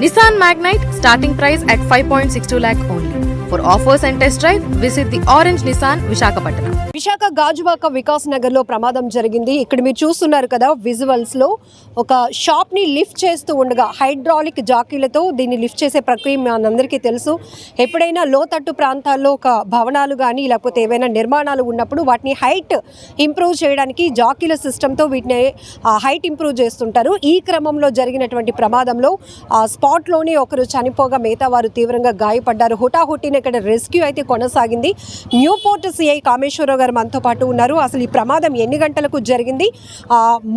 Nissan Magnite starting price at 5.62 lakh only. For offers and test drive, visit the Orange Nissan Visakhapatnam. Visakha Gajuwaka Vikas Nagar లో ప్రమాదం జరిగింది. ఇక్కడ మీరు చూస్తున్నారు కదా విజువల్స్ లో ఒక షాప్ ని లిఫ్ట్ చేస్తూ ఉండగా హైడ్రాలిక్ జాకీలతో దీన్ని లిఫ్ట్ చేసే ప్రక్రియ మనందరికీ తెలుసు. ఎప్పుడైనా లోతట్టు ప్రాంతాల్లో ఒక భవనాలు కానీ లేకపోతే ఏవైనా నిర్మాణాలు ఉన్నప్పుడు వాటిని హైట్ ఇంప్రూవ్ చేయడానికి జాకీల సిస్టంతో వీటిని హైట్ ఇంప్రూవ్ చేస్తుంటారు. ఈ క్రమంలో జరిగినటువంటి ప్రమాదంలో స్పాట్లోనే ఒకరు చనిపోగా మిగతా వారు తీవ్రంగా గాయపడ్డారు. హుటాహుటిన ఇక్కడ రెస్క్యూ అయితే కొనసాగింది. న్యూ పోర్ట్ సిఐ కామేశ్వరరావు గారు మనతో పాటు ఉన్నారు. అసలు ఈ ప్రమాదం ఎన్ని గంటలకు జరిగింది?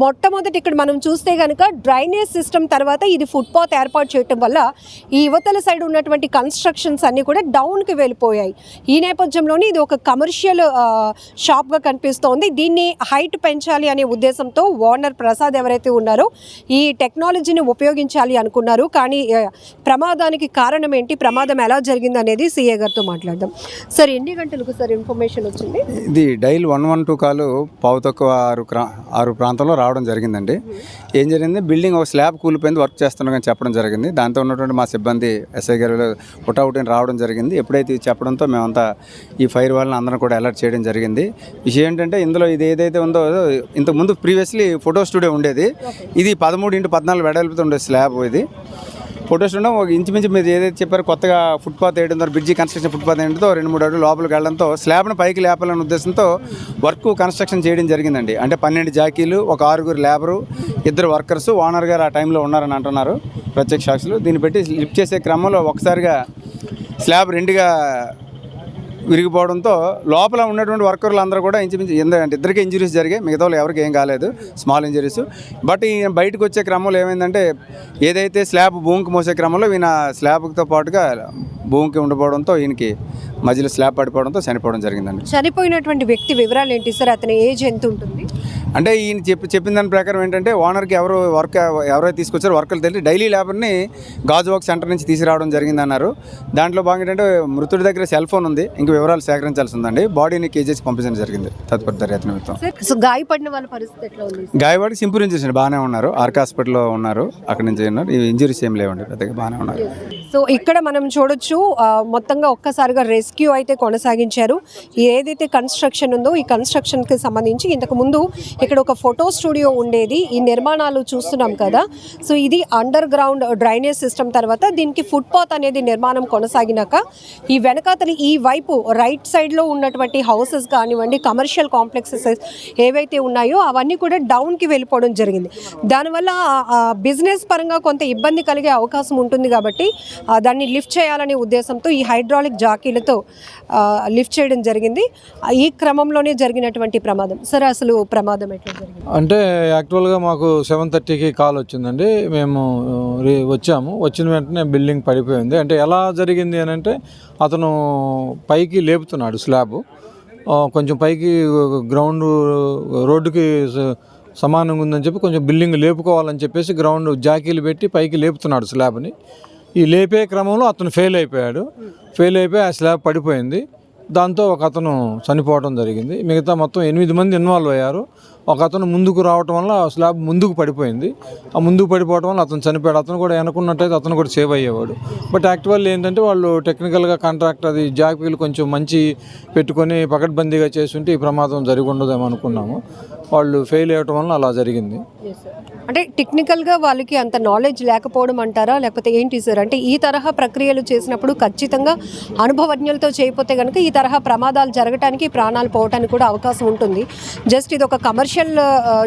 మొట్టమొదటి ఇక్కడ మనం చూస్తే కనుక డ్రైనేజ్ సిస్టమ్ తర్వాత ఇది ఫుట్పాత్ ఏర్పాటు చేయడం వల్ల ఈ యువతల సైడ్ ఉన్నటువంటి కన్స్ట్రక్షన్స్ అన్నీ కూడా డౌన్కి వెళ్ళిపోయాయి. ఈ నేపథ్యంలోనే ఇది ఒక కమర్షియల్ షాప్గా కనిపిస్తోంది. దీన్ని హైట్ పెంచాలి అనే ఉద్దేశంతో ఓనర్ ప్రసాద్ ఎవరైతే ఉన్నారో ఈ టెక్నాలజీని ఉపయోగించాలి అనుకున్నారు. కానీ ప్రమాదానికి కారణం ఏంటి, ప్రమాదం ఎలా జరిగింది అనేది సిఐ గారితో మాట్లాడదాం. సార్, ఎన్ని గంటలకు సార్ ఇన్ఫర్మేషన్ వచ్చింది? ఇది డైల్ 112 కాలు పావు తక్కువ 6 ప్రాంతంలో రావడం జరిగిందండి. ఏం జరిగింది, బిల్డింగ్ ఒక స్లాబ్ కూలిపోయింది, వర్క్ చేస్తున్నారని చెప్పడం జరిగింది. దాంతో ఉన్నటువంటి మా సిబ్బంది ఎస్ఐ గారు హుటాహుటిని రావడం జరిగింది. ఎప్పుడైతే చెప్పడంతో మేమంతా ఈ ఫైర్ వాళ్ళని అందరం కూడా అలర్ట్ చేయడం జరిగింది. విషయం ఏంటంటే ఇందులో ఇది ఏదైతే ఉందో ఇంతకుముందు ప్రీవియస్లీ ఫోటో స్టూడియో ఉండేది. ఇది 13x14 వెడల్పుతో ఉండే స్లాబ్. ఇది ఫోటో స్టూడియో ఒక ఇంచుమించు మీరు ఏదైతే చెప్పారో కొత్తగా ఫుట్పాత్ వేయడంతో బ్రిడ్జి కన్స్ట్రక్షన్ ఫుట్పాత్ వేయడంతో 2-3 అడుగులు లోపలికి వెళ్ళడంతో స్లాబ్ను పైకి లేపాలనే ఉద్దేశంతో వర్క్ కన్స్ట్రక్షన్ చేయడం జరిగిందండి. అంటే 12 జాకీలు, ఒక 6 లేబరు, 2 వర్కర్స్, ఓనర్ గారు ఆ టైంలో ఉన్నారని అంటున్నారు ప్రత్యక్ష సాక్షులు. దీన్ని పెట్టి లిఫ్ట్ చేసే క్రమంలో ఒకసారిగా స్లాబ్ 2గా విరిగిపోవడంతో లోపల ఉన్నటువంటి వర్కర్లు అందరూ కూడా ఇంచుమించు అంటే 2కి ఇంజరీస్ జరిగాయి. మిగతా వాళ్ళు ఎవరికి ఏం కాలేదు, స్మాల్ ఇంజరీస్. బట్ ఈ బయటకు వచ్చే క్రమంలో ఏమైందంటే ఏదైతే స్లాబ్ భూమికి మోసే క్రమంలో ఈయన స్లాబ్తో పాటుగా భూమికి ఉండిపోవడంతో ఈయనకి మధ్యలో స్లాబ్ పడిపోవడంతో చనిపోవడం జరిగిందండి. చనిపోయినటువంటి వ్యక్తి వివరాలు ఏంటి సార్? అతని ఏజ్ ఎంత ఉంటుంది? అంటే ఈయన చెప్పిన దాని ప్రకారం ఏంటంటే ఓనర్కి ఎవరైతే తీసుకొచ్చారో వర్కర్లు తెలిసి డైలీ లేబర్ని గాజువాక్ సెంటర్ నుంచి తీసుకురావడం జరిగిందన్నారు. దాంట్లో భాగంగా ఏంటంటే మృతుడి దగ్గర సెల్ ఫోన్ ఉంది, ఇంకా వివరాలు సేకరించాల్సి ఉందండి. బాడీని కేజీస్ పంపించడం జరిగింది తదుపరి దర్యాప్తు నిమిత్తం. సో గాయపడిన వాళ్ళ పరిస్థితి ఎట్లా ఉంది? గాయపడి సింపుల్ ఇంజరీస్ బాగానే ఉన్నారు, ఆర్క్ హాస్పిటల్లో ఉన్నారు, అక్కడి నుంచి ఉన్నారు. ఈ ఇంజరీస్ ఏం లేవండి, పెద్దగా బాగానే ఉన్నారు. సో ఇక్కడ మనం చూడొచ్చు మొత్తంగా ఒక్కసారిగా రెస్క్యూ అయితే కొనసాగించారు. ఏదైతే కన్స్ట్రక్షన్ ఉందో ఈ కన్స్ట్రక్షన్కి సంబంధించి ఇంతకు ముందు ఇక్కడ ఒక ఫోటో స్టూడియో ఉండేది. ఈ నిర్మాణాలు చూస్తున్నాం కదా. సో ఇది అండర్ గ్రౌండ్ డ్రైనేజ్ సిస్టమ్ తర్వాత దీనికి ఫుట్పాత్ అనేది నిర్మాణం కొనసాగినాక ఈ వెనకాతలి ఈ వైపు రైట్ సైడ్లో ఉన్నటువంటి హౌసెస్ కానివ్వండి, కమర్షియల్ కాంప్లెక్సెస్ ఏవైతే ఉన్నాయో అవన్నీ కూడా డౌన్కి వెళ్ళిపోవడం జరిగింది. దానివల్ల బిజినెస్ పరంగా కొంత ఇబ్బంది కలిగే అవకాశం ఉంటుంది కాబట్టి దాన్ని లిఫ్ట్ చేయాలనే ఉద్దేశంతో ఈ హైడ్రాలిక్ జాకీలతో లిఫ్ట్ చేయడం జరిగింది. ఈ క్రమంలోనే జరిగినటువంటి ప్రమాదం. సరే, అసలు ప్రమాదం ఎట్లా జరిగింది? అంటే యాక్చువల్గా మాకు 7:30కి కాల్ వచ్చిందండి. మేము వచ్చాము. వచ్చిన వెంటనే బిల్డింగ్ పడిపోయింది. అంటే ఎలా జరిగింది అని అంటే అతను పైకి లేపుతున్నాడు స్లాబ్, కొంచెం పైకి గ్రౌండ్ రోడ్డుకి సమానంగా ఉందని చెప్పి కొంచెం బిల్డింగ్ లేపుకోవాలని చెప్పేసి గ్రౌండ్ జాకీలు పెట్టి పైకి లేపుతున్నాడు స్లాబ్ని. ఈ లేపే క్రమంలో అతను ఫెయిల్ అయిపోయి ఆ స్లాబ్ పడిపోయింది. దాంతో ఒక అతను చనిపోవడం జరిగింది. మిగతా మొత్తం 8 మంది ఇన్వాల్వ్ అయ్యారు. ఒక అతను ముందుకు రావటం వల్ల ఆ స్లాబ్ ముందుకు పడిపోయింది. ఆ ముందుకు పడిపోవడం వల్ల అతను చనిపోయాడు. అతను కూడా వెనుకున్నట్టయితే అతను కూడా సేవ్ అయ్యేవాడు. బట్ యాక్చువల్లీ ఏంటంటే వాళ్ళు టెక్నికల్గా కాంట్రాక్ట్ అది జాకీలు కొంచెం మంచి పెట్టుకొని పకడ్బందీగా చేస్తుంటే ఈ ప్రమాదం జరిగి ఉండదేమో అనుకున్నాము. వాళ్ళు ఫెయిల్ అయ్యటం వల్ల అలా జరిగింది. అంటే టెక్నికల్గా వాళ్ళకి అంత నాలెడ్జ్ లేకపోవడం అంటారా, లేకపోతే ఏంటి సార్? అంటే ఈ తరహా ప్రక్రియలు చేసినప్పుడు ఖచ్చితంగా అనుభవజ్ఞులతో చేయకపోతే కనుక ఈ తరహా ప్రమాదాలు జరగడానికి, ప్రాణాలు పోవడానికి కూడా అవకాశం ఉంటుంది. జస్ట్ ఇది ఒక కమర్షియల్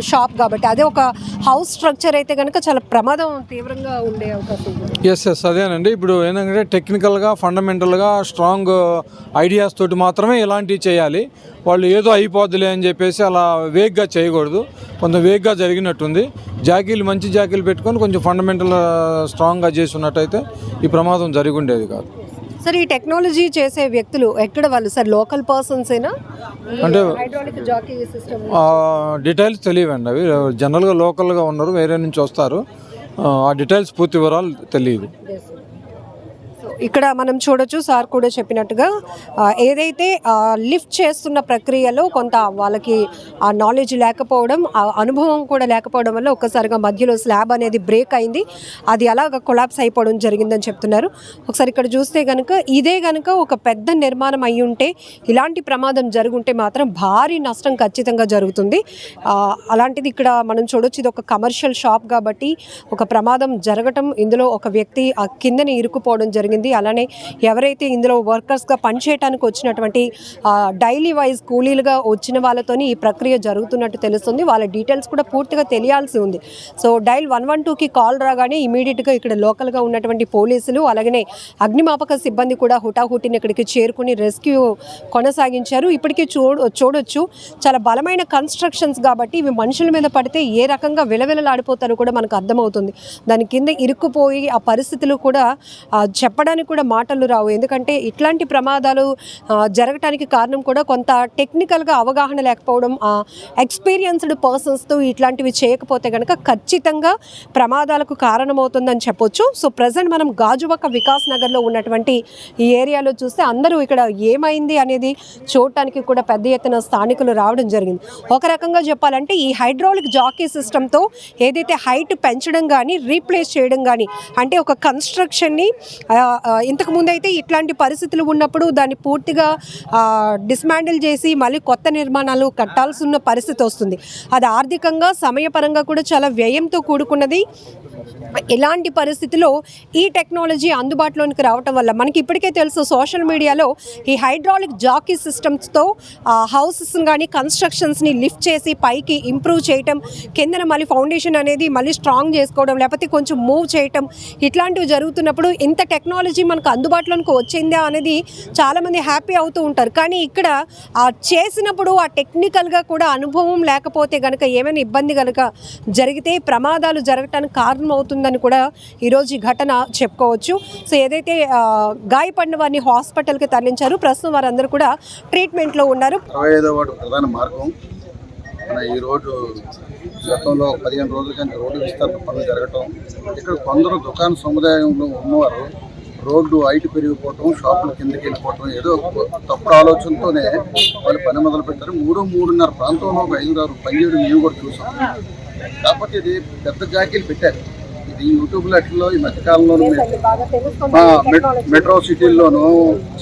షాప్ కాబట్టి, అదే ఒక హౌస్ స్ట్రక్చర్ అయితే కనుక చాలా ప్రమాదం తీవ్రంగా ఉండే అవకాశం ఉంది. ఎస్ అదేనండి. ఇప్పుడు ఏంటంటే టెక్నికల్గా ఫండమెంటల్గా స్ట్రాంగ్ ఐడియాస్ తోటి మాత్రమే ఇలాంటివి చేయాలి. వాళ్ళు ఏదో అయిపోద్దులే అని చెప్పేసి అలా వేగ్గా చేయకూడదు. కొంత వేగ్గా జరిగినట్టుంది. మంచి జాకీలు పెట్టుకొని కొంచెం ఫండమెంటల్ స్ట్రాంగ్గా చేసి ఉన్నట్టయితే ఈ ప్రమాదం జరిగి ఉండేది కాదు. సార్, ఈ టెక్నాలజీ చేసే వ్యక్తులు ఎక్కడ వాళ్ళు సార్? లోకల్ పర్సన్స్ ఏనా? అంటే హైడ్రాలిక్ జాకీ సిస్టమ్ డీటెయిల్స్ తెలియవండి. అవి జనరల్గా లోకల్గా ఉన్నారు, వేరే నుంచి వస్తారు. ఆ డీటెయిల్స్ పూర్తి వివరాలు తెలియదు. సో ఇక్కడ మనం చూడొచ్చు సార్ కూడా చెప్పినట్టుగా ఏదైతే లిఫ్ట్ చేస్తున్న ప్రక్రియలో కొంత వాళ్ళకి ఆ నాలెడ్జ్ లేకపోవడం, ఆ అనుభవం కూడా లేకపోవడం వల్ల ఒక్కసారిగా మధ్యలో స్లాబ్ అనేది బ్రేక్ అయింది. అది అలాగ కొలాప్స్ అయిపోవడం జరిగిందని చెప్తున్నారు. ఒకసారి ఇక్కడ చూస్తే కనుక ఇదే కనుక ఒక పెద్ద నిర్మాణం అయి ఉంటే, ఇలాంటి ప్రమాదం జరుగుంటే మాత్రం భారీ నష్టం ఖచ్చితంగా జరుగుతుంది. అలాంటిది ఇక్కడ మనం చూడొచ్చు, ఇది ఒక కమర్షియల్ షాప్ కాబట్టి ఒక ప్రమాదం జరగటం, ఇందులో ఒక వ్యక్తి ఆ కిందని ఇరుక్కుపోవడం జరిగింది. అలానే ఎవరైతే ఇందులో వర్కర్స్గా పనిచేయడానికి వచ్చినటువంటి డైలీ వైజ్ కూలీలుగా వచ్చిన వాళ్ళతోని ఈ ప్రక్రియ జరుగుతున్నట్టు తెలుస్తుంది. వాళ్ళ డీటెయిల్స్ కూడా పూర్తిగా తెలియాల్సి ఉంది. సో డైల్ 112కి కాల్ రాగానే ఇమీడియట్గా ఇక్కడ లోకల్గా ఉన్నటువంటి పోలీసులు అలాగనే అగ్నిమాపక సిబ్బంది కూడా హుటాహుటిని ఇక్కడికి చేరుకుని రెస్క్యూ కొనసాగించారు. ఇప్పటికీ చూడొచ్చు చాలా బలమైన కన్స్ట్రక్షన్స్ కాబట్టి ఇవి మనుషుల మీద పడితే ఏ రకంగా విలవిలలాడిపోతారో కూడా మనకు అర్థమవుతుంది. దాని కింద ఇరుక్కుపోయి ఆ పరిస్థితులు కూడా చెప్పడానికి కూడా మాటలు రావు. ఎందుకంటే ఇట్లాంటి ప్రమాదాలు జరగటానికి కారణం కూడా కొంత టెక్నికల్గా అవగాహన లేకపోవడం, ఎక్స్పీరియన్స్డ్ పర్సన్స్తో ఇట్లాంటివి చేయకపోతే కనుక ఖచ్చితంగా ప్రమాదాలకు కారణమవుతుందని చెప్పొచ్చు. సో ప్రజెంట్ మనం గాజువాక వికాస్ నగర్లో ఉన్నటువంటి ఈ ఏరియాలో చూస్తే అందరూ ఇక్కడ ఏమైంది అనేది చూడటానికి కూడా పెద్ద ఎత్తున స్థానికులు రావడం జరిగింది. ఒక రకంగా చెప్పాలంటే ఈ హైడ్రాలిక్ జాకీ సిస్టంతో ఏదైతే హైట్ పెంచడం కానీ రీప్లేస్ చేయడం కానీ, అంటే ఒక కన్స్ట్రక్షన్ని ఇంతకుముందు అయితే ఇట్లాంటి పరిస్థితులు ఉన్నప్పుడు దాన్ని పూర్తిగా డిస్మాండిల్ చేసి మళ్ళీ కొత్త నిర్మాణాలు కట్టాల్సి ఉన్న పరిస్థితి వస్తుంది. అది ఆర్థికంగా సమయపరంగా కూడా చాలా వ్యయంతో కూడుకున్నది. ఇలాంటి పరిస్థితిలో ఈ టెక్నాలజీ అందుబాటులోనికి రావటం వల్ల మనకి ఇప్పటికే తెలుసు, సోషల్ మీడియాలో ఈ హైడ్రాలిక్ జాకీ సిస్టమ్స్తో హౌసెస్ కానీ కన్స్ట్రక్షన్స్ని లిఫ్ట్ చేసి పైకి ఇంప్రూవ్ చేయటం, కిందన మళ్ళీ ఫౌండేషన్ అనేది మళ్ళీ స్ట్రాంగ్ చేసుకోవడం, లేకపోతే కొంచెం మూవ్ చేయటం, ఇట్లాంటివి జరుగుతున్నప్పుడు ఇంత టెక్నాలజీ మనకు అందుబాటులోకి వచ్చిందా అనేది చాలామంది హ్యాపీ అవుతూ ఉంటారు. కానీ ఇక్కడ చేసినప్పుడు ఆ టెక్నికల్గా కూడా అనుభవం లేకపోతే కనుక ఏమైనా ఇబ్బంది కనుక జరిగితే ప్రమాదాలు జరగటానికి కారణం అవుతుందని కూడా ఈరోజు ఈ ఘటన చెప్పుకోవచ్చు. సో ఏదైతే గాయపడిన వారిని హాస్పిటల్కి తరలించారు. ప్రస్తుతం వారందరూ కూడా ట్రీట్మెంట్లో ఉన్నారు. 25వ వార్డు ప్రధాన మార్గం ఈ రోడ్డు గతంలో 15 రోజుల కింద రోడ్డు విస్తరణ పనులు జరగటం, ఇక్కడ కొందరు దుకాణ సముదాయంలో ఉన్నవారు రోడ్డు హైట్ పెరిగిపోవటం, షాపుల కిందకి వెళ్ళిపోవటం, ఏదో తప్పుడు ఆలోచనతోనే వాళ్ళు పని మొదలు పెట్టారు. 3-3:30 ప్రాంతంలో ఒక 5-6 పనిచేయడం మేము కూడా చూసాం. కాకపోతే ఇది పెద్ద జాకీలు పెట్టారు. ఇది యూట్యూబ్లో అట్లలో ఈ మధ్యకాలంలోనూ మెట్రో సిటీల్లోనూ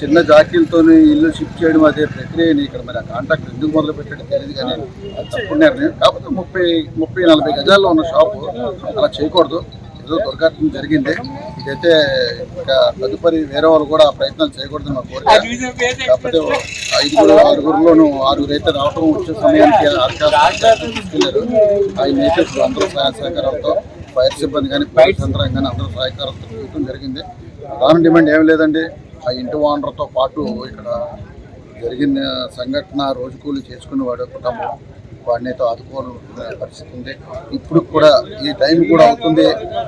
చిన్న జాకీలతో ఇల్లు షిఫ్ట్ చేయడం అదే ప్రక్రియని ఇక్కడ మరి ఆ కాంట్రాక్ట్ ఎందుకు మొదలు పెట్టడం తెలియదు. కానీ అది తప్పుడు నిర్ణయం. కాకపోతే 30-40 గజాల్లో ఉన్న షాపు అలా చేయకూడదు. ఏదో దుర్ఘటన జరిగింది. ఇదైతే ఇంకా తదుపరి వేరే వాళ్ళు కూడా ప్రయత్నాలు చేయకూడదు మా కోరిక. కాకపోతే 5-6లోనూ 6 అయితే రావటం వచ్చే సమయానికి తీసుకెళ్లారు. ఆయన అయితే అందరూ సహకారాలతో ఫైర్ సిబ్బంది కానీ పోలీస్ యంత్రాంగం కానీ అందరూ సహకారాలతో చేయడం జరిగింది. ప్రధాన డిమాండ్ ఏం లేదండి. ఆ ఇంటి ఓనర్తో పాటు ఇక్కడ జరిగిన సంఘటన రోజు కూలి చేసుకునేవాడు కుటుంబం, వాడిని అయితే ఆదుకోవాలనుకునే పరిస్థితి ఉంది. ఇప్పుడు కూడా ఈ టైం కూడా అవుతుంది.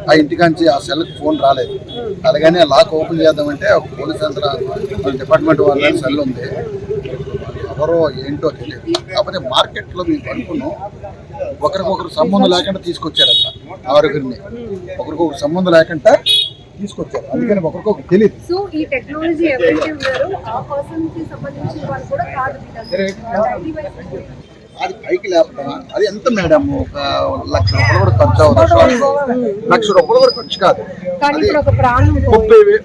ఆ ఇంటికాంచి ఆ సెల్కి ఫోన్ రాలేదు. అలాగనే లాక్ ఓపెన్ చేద్దామంటే ఒక పోలీస్ డిపార్ట్మెంట్ వాళ్ళ సెల్ ఉంది. ఎవరో ఏంటో తెలియదు. కాకపోతే మార్కెట్లో మేము అనుకున్నాం ఒకరికొకరు సంబంధం లేకుండా తీసుకొచ్చారంట. 6గురిని ఒకరికొకరు సంబంధం లేకుండా తీసుకొచ్చారు. అందుకని ఒకరికొకరు తెలియదు. సో ఈ టెక్నాలజీ ఎవరైతే ఉన్నారో ఆ పర్సన్కి సంబంధించిన వాళ్ళు కూడా కాదు. అది పైకి లేపడం అది ఎంత మేడం, ఒక ₹1,00,000 కూడా ఖర్చు అవుతుంది. ₹1,00,000 కూడా ఖర్చు కాదు. అది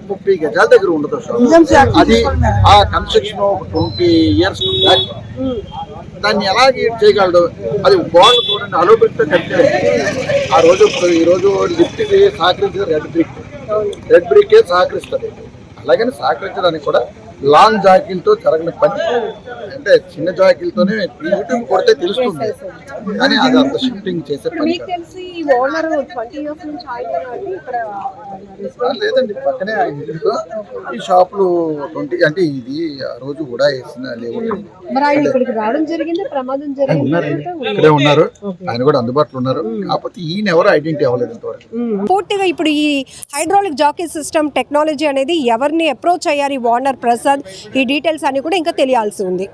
30 గజాల దగ్గర ఉండదు షాప్. అది ఆ కన్స్ట్రక్షన్ ఒక 20 years బ్యాక్. దాన్ని ఎలా చేయగలడు? అది బాండ్ చూడండి, అలో పెట్టి కట్టారు ఆ రోజు. ఈ రోజు లిఫ్ట్కి సహకరించారు రెడ్ బ్రికే సహకరిస్తుంది. అలాగని సహకరించడానికి కూడా లాంగ్ జాకీలతో జరగని పని. అంటే చిన్న జాకీలతోనే యూట్యూబ్ కొడితే తెలుస్తుంది. కానీ అది అంత షిఫ్టింగ్ చేసే పని లేదండి. పక్కనే ఆయన ఇంట్లో ఈ షాపులు 20 అంటే ఇది ఆ రోజు కూడా వేసిన లేవు. ఇక్కడే ఉన్నారు. ఆయన కూడా అందుబాటులో ఉన్నారు. కాకపోతే ఈయన ఎవరు ఐడెంటిటీ అవ్వలేదు ఇంతవరకు. పూర్తిగా ఇప్పుడు ఈ హైడ్రాలిక్ జాకీ సిస్టమ్ టెక్నాలజీ అనేది ఎవరిని అప్రోచ్ అయ్యారు ఈ ఓనర్ ప్రసాద్, ఈ డీటెయిల్స్ అన్ని కూడా ఇంకా తెలియాల్సి ఉంది.